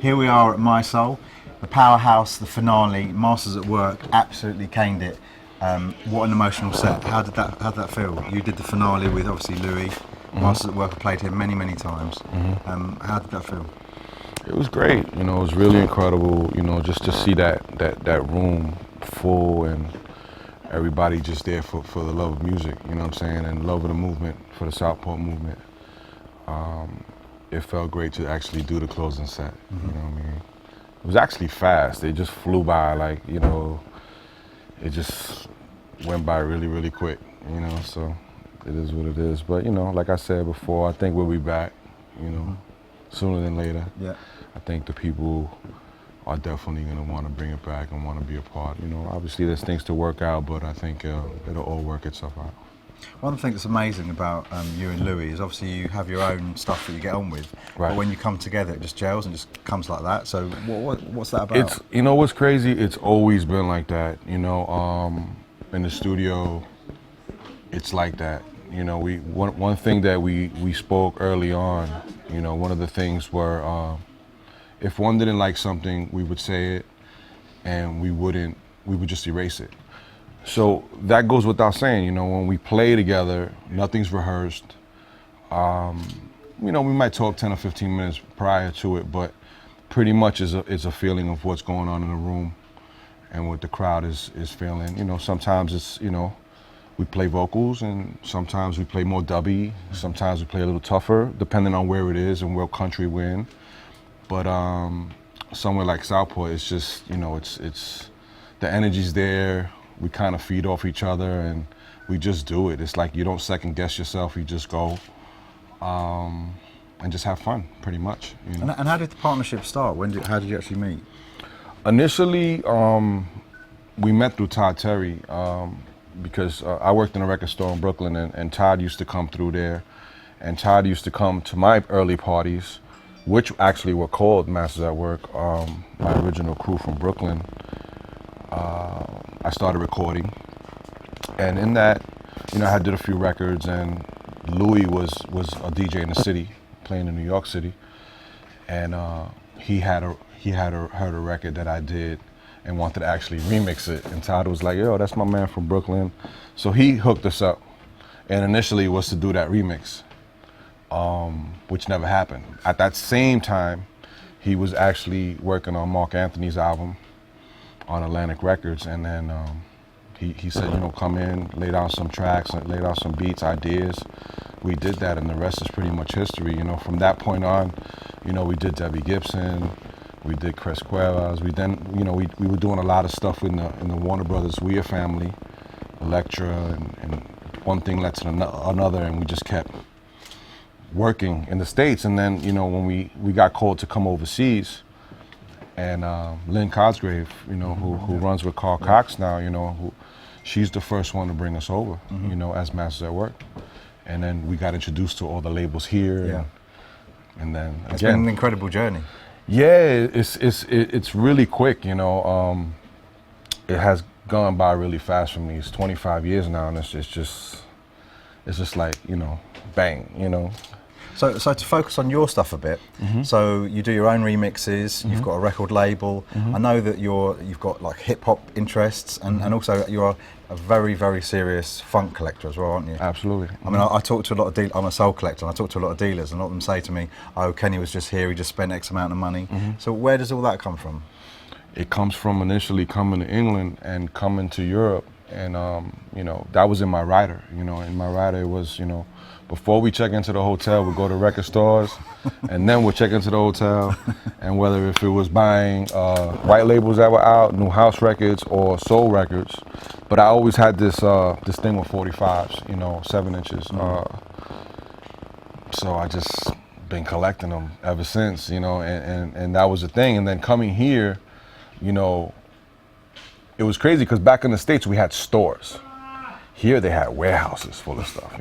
Here we are at Mi-Soul, the powerhouse, the finale, Masters at Work, absolutely caned it. What an emotional set. How did that feel? You did the finale with obviously Louis. Masters at Work, I played him many, many times. How did that feel? It was great. It was really incredible. Just to see that room full and everybody just there for the love of music. You know what I'm saying, and love of the movement, for the Southport movement. It felt great to actually do the closing set. You know what I mean? It was actually fast. It just flew by, like, it just went by really, really quick. So it is what it is. But like I said before, I think we'll be back. Sooner than later. Yeah. I think the people are definitely going to want to bring it back and want to be a part. Obviously there's things to work out, but I think it'll all work itself out. One thing that's amazing about you and Louis is obviously you have your own stuff that you get on with, Right. but when you come together it just gels and just comes like that. So what's that about? It's what's crazy? It's always been like that. In the studio, it's like that. One thing that we spoke early on. One of the things were if one didn't like something, we would say it, and we would just erase it. So that goes without saying. When we play together, nothing's rehearsed. We might talk 10 or 15 minutes prior to it, but pretty much it's a feeling of what's going on in the room and what the crowd is feeling. Sometimes it's, we play vocals, and sometimes we play more dubby. Sometimes we play a little tougher, depending on where it is and what country we're in. But somewhere like Southport, it's just, it's the energy's there. We kind of feed off each other, and we just do it. It's like you don't second guess yourself. You just go and just have fun, pretty much. And how did the partnership start? How did you actually meet? Initially, we met through Todd Terry because I worked in a record store in Brooklyn, and Todd used to come through there. And Todd used to come to my early parties, which actually were called Masters at Work. My original crew from Brooklyn. I started recording, and in that, I did a few records, and Louis was a DJ in the city, playing in New York City, and he heard a record that I did and wanted to actually remix it, and Todd was like, "Yo, that's my man from Brooklyn," so he hooked us up, and initially was to do that remix, which never happened. At that same time, he was actually working on Mark Anthony's album on Atlantic Records, and then he said, come in, lay down some tracks, lay down some beats, ideas. We did that, and the rest is pretty much history. From that point on, we did Debbie Gibson, we did Chris Cuevas. We were doing a lot of stuff in the Warner Brothers Weir family, Elektra, and one thing led to another, and we just kept working in the States. And then, when we got called to come overseas, and Lynn Cosgrave, who runs with Carl Cox now, she's the first one to bring us over, as Masters at Work. And then we got introduced to all the labels here. Yeah. And then again, it's been an incredible journey. Yeah, it's really quick, It has gone by really fast for me. It's 25 years now, and it's just like, bang, So to focus on your stuff a bit, so you do your own remixes, you've got a record label. I know that you've got like hip hop interests, and also you're a very, very serious funk collector as well, aren't you? Absolutely. I mean, I talk to a lot of I'm a soul collector, and I talk to a lot of dealers, and a lot of them say to me, "Oh, Kenny was just here, he just spent X amount of money." So where does all that come from? It comes from initially coming to England and coming to Europe, and that was in my rider. In my rider it was, before we check into the hotel, we go to record stores, and then we'll check into the hotel, and whether if it was buying white labels that were out, new house records, or soul records, but I always had this thing with 45s, 7 inches. So I just been collecting them ever since, and that was the thing. And then coming here, it was crazy because back in the States we had stores. Here they had warehouses full of stuff,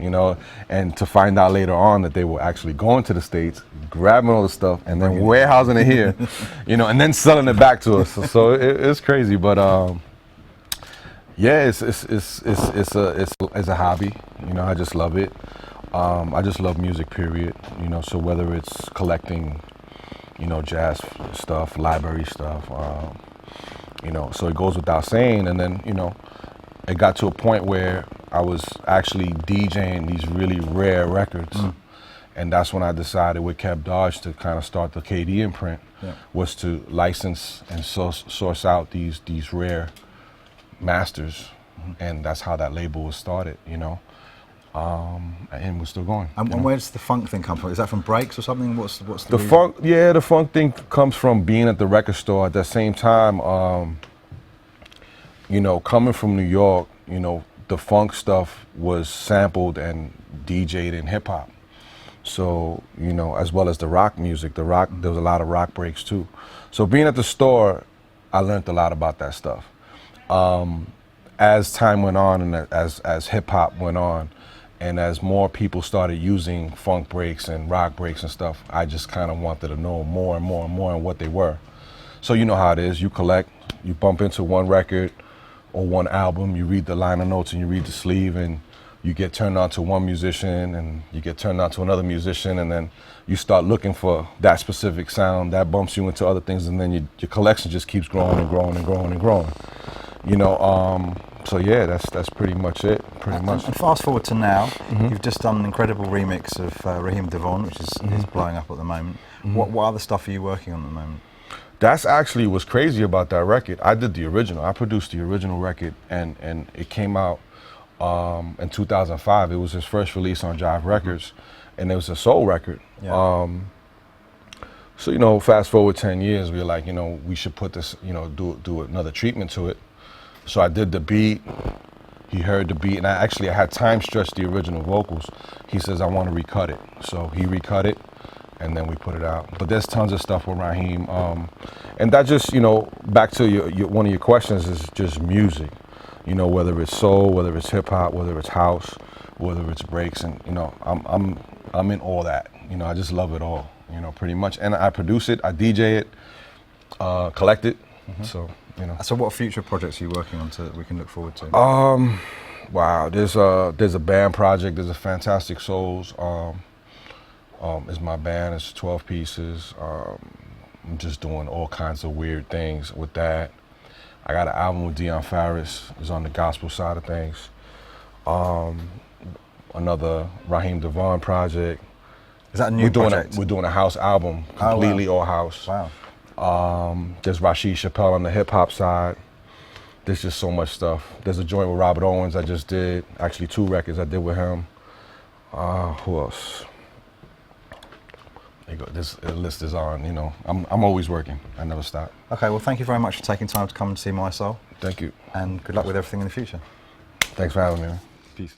and to find out later on that they were actually going to the States, grabbing all the stuff, and then warehousing it here, and then selling it back to us. So it's crazy, but yeah, it's a hobby. I just love it. I just love music, period. So whether it's collecting you know, jazz stuff, library stuff, you know, so it goes without saying. And then, you know, it got to a point where I was actually DJing these really rare records. And that's when I decided with Kev Dodge to kind of start the KD imprint, was to license and source out these rare masters. And that's how that label was started, you know. And we're still going. And where does the funk thing come from? Is that from breaks or something? What's the funk? Yeah, the funk thing comes from being at the record store at the same time. You know, coming from New York, you know, the funk stuff was sampled and DJ'd in hip hop. So, you know, as well as the rock music, there was a lot of rock breaks too. So being at the store, I learned a lot about that stuff. As time went on and as hip hop went on, and as more people started using funk breaks and rock breaks and stuff, I just kind of wanted to know more and more and more on what they were. So you know how it is, you collect, you bump into one record or one album, you read the liner notes and you read the sleeve, and you get turned on to one musician and you get turned on to another musician, and then you start looking for that specific sound that bumps you into other things, and then your collection just keeps growing and growing and growing and growing. You know, so yeah, that's pretty much it, pretty much. And fast forward to now, you've just done an incredible remix of Raheem Devon, which is blowing up at the moment. What other stuff are you working on at the moment? That's actually what's crazy about that record. I did the original. I produced the original record, and it came out in 2005. It was his first release on Jive Records, and it was a soul record. Yeah. So, you know, fast forward 10 years, we were like, you know, we should put this, you know, do another treatment to it. So I did the beat. He heard the beat, and I had time stretched the original vocals. He says, I want to recut it. So he recut it, and then we put it out. But there's tons of stuff with Raheem. And that just, you know, back to your one of your questions is just music. You know, whether it's soul, whether it's hip hop, whether it's house, whether it's breaks, and you know, I'm in all that. You know, I just love it all. You know, pretty much. And I produce it, I DJ it, collect it. So, you know. So what future projects are you working on that we can look forward to? Wow, there's a band project. There's a Fantastic Souls. Is my band. It's 12 pieces. I'm just doing all kinds of weird things with that. I got an album with Dion Farris. It's on the gospel side of things. Another Raheem Devon project. Is that a new project? We're doing a house album, completely all house. Wow. There's Rashid Chappelle on the hip hop side. There's just so much stuff. There's a joint with Robert Owens I just did. Actually, 2 records I did with him. Who else? This list is on, you know. I'm always working. I never stop. Okay, well, thank you very much for taking time to come and see Mi-Soul. Thank you. And good luck with everything in the future. Thanks for having me, man. Peace.